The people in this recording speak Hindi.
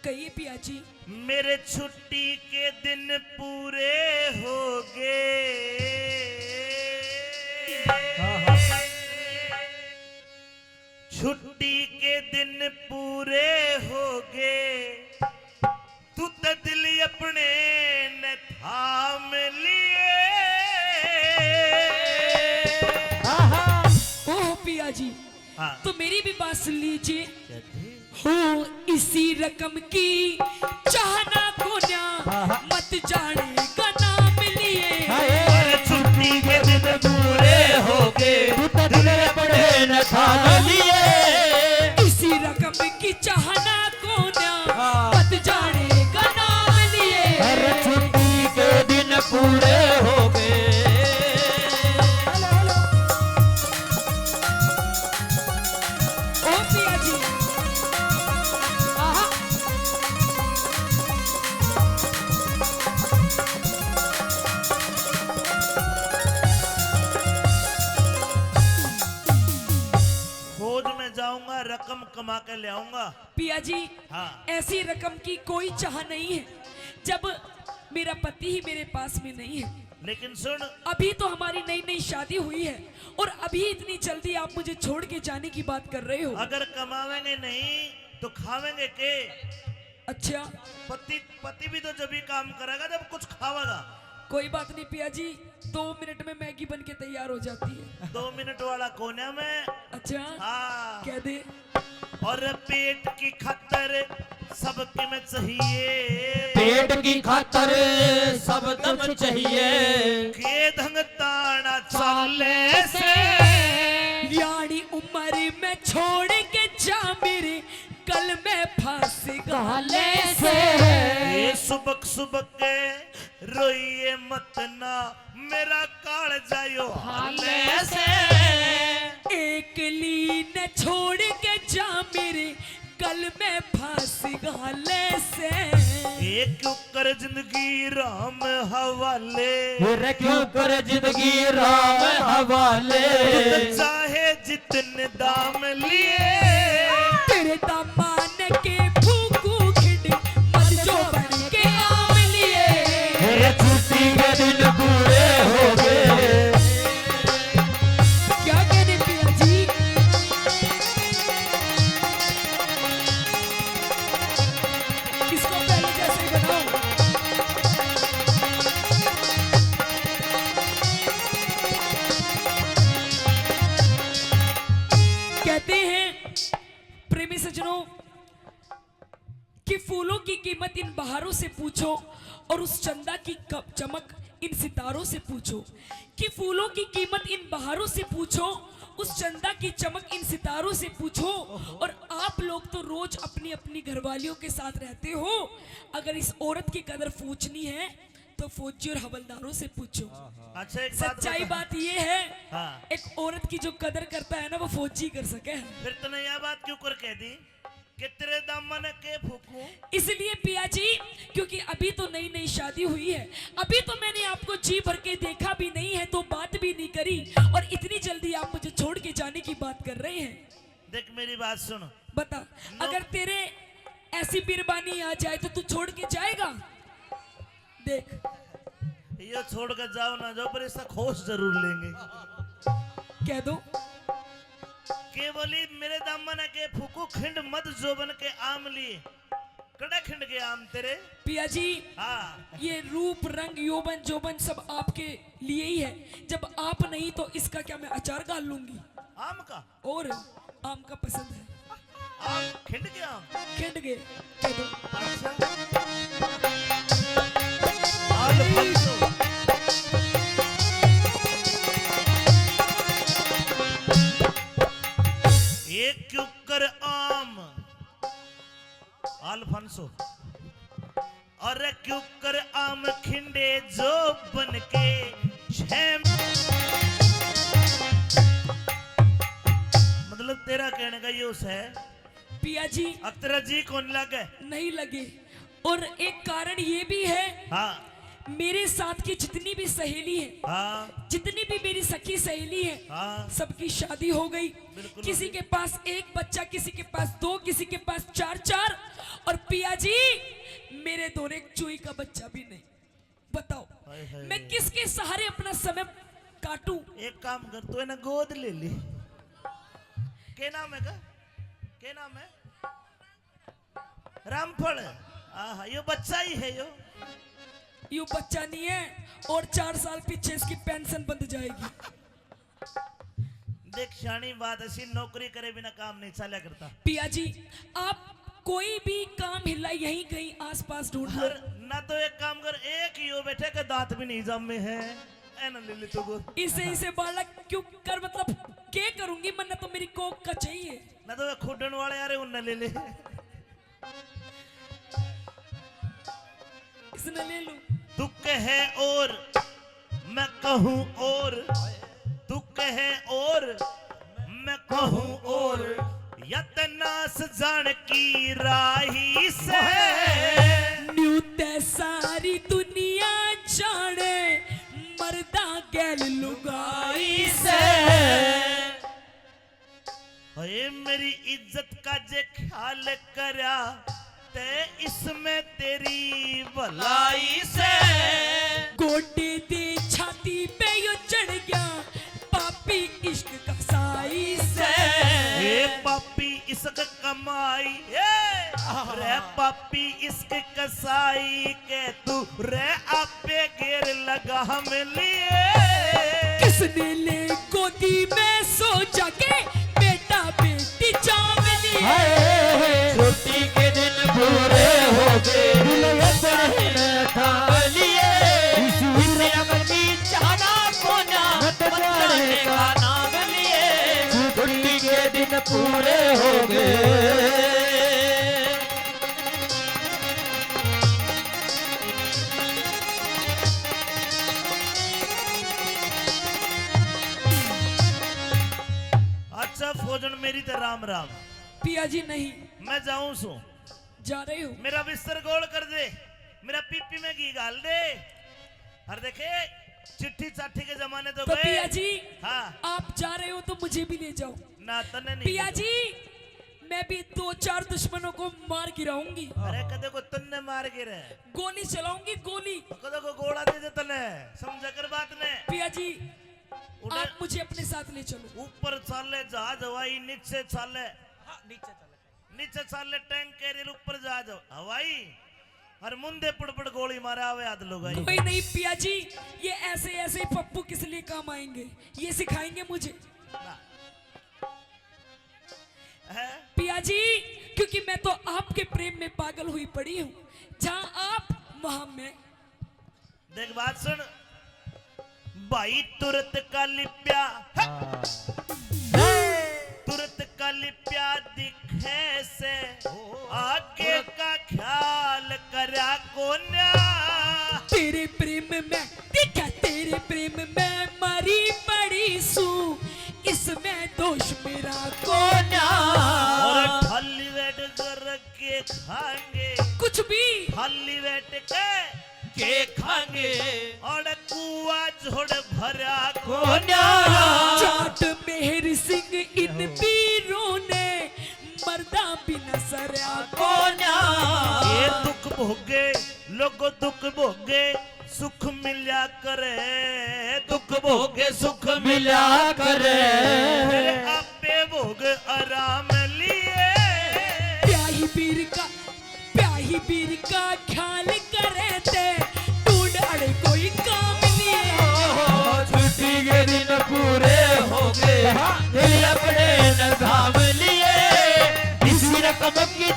कहिए पिया जी। मेरे छुट्टी के दिन पूरे हो गए, छुट्टी के दिन पूरे हो गए, तू तो दिल अपने न थाम लिए। ओह पिया जी, हाँ। तो मेरी भी बात सुन लीजिए। हो इसी रकम की चाहना को ना मत जाने का नाम लिए। छुट्टी के दिन पूरे हो गए, दिल अपने न थाम लिए। इसी रकम की चाहना को ना मत जाने का नाम लिए। छुट्टी के दिन पूरे हो गए। ओ पिया जी, आहा, खोज में जाऊंगा, रकम कमा के ले आऊंगा। पिया जी, हाँ। ऐसी रकम की कोई चाह नहीं है जब मेरा पति ही मेरे पास में नहीं है। लेकिन सुन, अभी तो हमारी नई नई शादी हुई है और अभी इतनी जल्दी आप मुझे छोड़ के जाने की बात कर रहे हो। अगर कमावेंगे नहीं तो खावेंगे के? अच्छा, पति भी तो जब ही काम करेगा जब कुछ खावेगा। कोई बात नहीं पिया जी, 2 मिनट में मैगी बन के तैयार हो जाती है। 2 मिनट वाला कोने में। अच्छा, हाँ। कह दे। और पेट की खातर सबके में चाहिए, पेट की खातर सब दम चाहिए। के धंग ताना चाले से, यानी उम्र में छोड़ के जा मेरे कल में फांस गाले से। ये सुबक सुबक के रोइए मत ना, मेरा काल जायो हाले से। एक लीन छोड़ के जा मेरे कल में फांस गाले से। एक कर जिंदगी राम हवाले, फिर क्यों कर जिंदगी राम हवाले। चाहे जितने दाम लिए, तेरे दामान के फूकू खिंड मत जो बन के आम लिए। छुट्टी के दिन पूरे हो गए। क्या कहने पिया जी? इसको पहले जैसे ही बनाओ। कहते हैं प्रेमी सज्जनों कि फूलों की कीमत इन बहारों से पूछो और उस चंदा की चमक इन सितारों से पूछो। कि फूलों की कीमत इन बहारों से पूछो, उस चंदा की चमक इन सितारों से पूछो। और आप लोग तो रोज अपनी अपनी घरवालियों के साथ रहते हो, अगर इस औरत की कदर पूछनी है तो फौजी और हवलदारों से पूछो। अच्छा एक सच्चाई बात ये है, हाँ। एक औरत की जो कदर करता है ना वो फौजी कर सके। फिर तूने यह बात क्यों कर कह दी कि तेरे दामन के फूकूं? इसलिए पिया जी, क्योंकि अभी तो नई नई शादी हुई है, अभी तो मैंने आपको जी भर के देखा भी नहीं है, तो बात भी नहीं करी, और इतनी जल्दी आप मुझे छोड़ के जाने की बात कर रहे हैं। देख मेरी बात सुन, बता, अगर तेरे ऐसी बिरबानी आ जाए तो तू छोड़ के जाएगा? देख, ये छोड़ कर जाओ ना जाओ, पर इसका खोज जरूर लेंगे। कह दो। के बोली मेरे दामन के फूकू खिंड मत जोबन के आम लिए, कड़ा खिंड के आम तेरे। पिया जी, हाँ। ये रूप रंग यौवन जोबन सब आपके लिए ही है, जब आप नहीं तो इसका क्या मैं अचार डाल लूंगी? आम का? और आम का पसंद है। आम खिंड के आम? खिंड गए, कह दो। अच्छा। आल फंसो। एक क्यों कर आम अल्फांसो, और क्यों कर आम खिंडे जो बन के छह। मतलब तेरा कहने का ये है पिया जी, अब तेरा जी कौन लगे? नहीं लगे। और एक कारण ये भी है, हाँ मेरे साथ की जितनी भी सहेली है, हाँ जितनी भी मेरी सखी सहेली है, हाँ सबकी शादी हो गई। बिल्कुल किसी के पास एक बच्चा, किसी के पास 2, किसी के पास 4, और पिया जी मेरे दोनों एक चूई का बच्चा भी नहीं। बताओ हाय हाय। मैं किसके सहारे अपना समय काटूं? एक काम कर, तू है ना गोद ले ली। क्या नाम है का? क्या नाम है? रामफल। आहा, यो बच्चा ही है यो। यू बच्चा नहीं है, और 4 साल पीछे इसकी पेंशन बंद जाएगी। देख शानी बात ऐसी, नौकरी करे बिना काम नहीं चला करता। पिया जी आप कोई भी काम हिला यहीं कहीं आसपास ढूंढ लो। और ना तो एक काम कर, एक ही हो बैठे के दांत भी नहीं जमे हैं, ऐ ना ले ले तो गोद। इसे बालक क्यों कर, मतलब क्या करूंगी, मन तो मेरी कोक का चाहिए। ना तो खुडन वाले यार उन ले ले। इसने ले लूं। तू कहे और मैं कहूँ और, तू कहे और मैं कहूँ और, यतनास जान की राही से न्यू ते सारी दुनिया जाने मर्दा गैल लुगाई से। अरे मेरी इज्जत का जे ख्याल करा ते इसमें तेरी भलाई से। गोटे दे छाती पे यो चढ़ गया पापी इश्क का साई से। ए पापी इसक कमाई, रे पापी इसक कसाई के तू रे आपे घेर लगा हम लिए। किसने ले गोदी में सो जाके बेटा बेटी चाव लिए। छुट्टी के दिन पूरे हो गए, दुल्हन थाम लिए। इसे अपनी चाहना कोना बताने का नाम लिए। छुट्टी के दिन पूरे हो गए। अच्छा फौजन मेरी तो राम राम। पिया जी नहीं मैं जाऊं सो, जा रहे हो। मेरा बिस्तर गोल कर दे, मेरा पीपी में घी डाल दे। और देखे चिट्ठी चाठी के जमाने तो तो गए। पिया जी हाँ आप जा रहे हो तो मुझे भी ले जाओ। ना तने नहीं। पिया जी मैं भी 2-4 दुश्मनों को मार गिराऊंगी। अरे कदे को तन्ने मार गिरे, गोली चलाऊंगी गोली। कदे को गोला दे दे तने, समझा कर बात ने। पिया जी उधर आप मुझे अपने साथ ले चलो। ऊपर चाले जहाज हवाई, नीचे चाले नीचे चाले टैंक कैरियर, ऊपर जहाज हवाई, और मुंदे पड़ गोली मारे आवे आध लोग आई। कोई नहीं पिया जी, ये ऐसे ऐसे पप्पू किस लिए काम आएंगे, ये सिखाएंगे मुझे। है? पिया जी क्योंकि मैं तो आपके प्रेम में पागल हुई पड़ी हूँ, जहाँ आप वहां मैं। देख बात सुन भाई, तुरंत का लिप्या, तुरंत का लिप्या दिखे से आगे का ख्याल करा कोन्या। तेरे प्रेम में देखा, तेरे प्रेम में मरी पड़ी सू, इसमें दोष मेरा कोना। और खाली बैठ कर के खाएंगे, कुछ भी खाली बैठ के खाएंगे, और कुआ झोड़ भरा कोन्या। जाट मेहर सिंह इन वीरों ने मर्दा बिना सरया कोना। ये दुख भोगे लोगो दुख भोगे, सुख मिल्या करे, दुख भोगे सुख मिला करे। फिर आपे भोग आराम लिए। प्याही पीर का ख्याल करे थे, ढूंढ अड़े कोई काम लिए। छुट्टी के दिन पूरे हो गए, दिल अपने न थाम लिए। इसी रकम की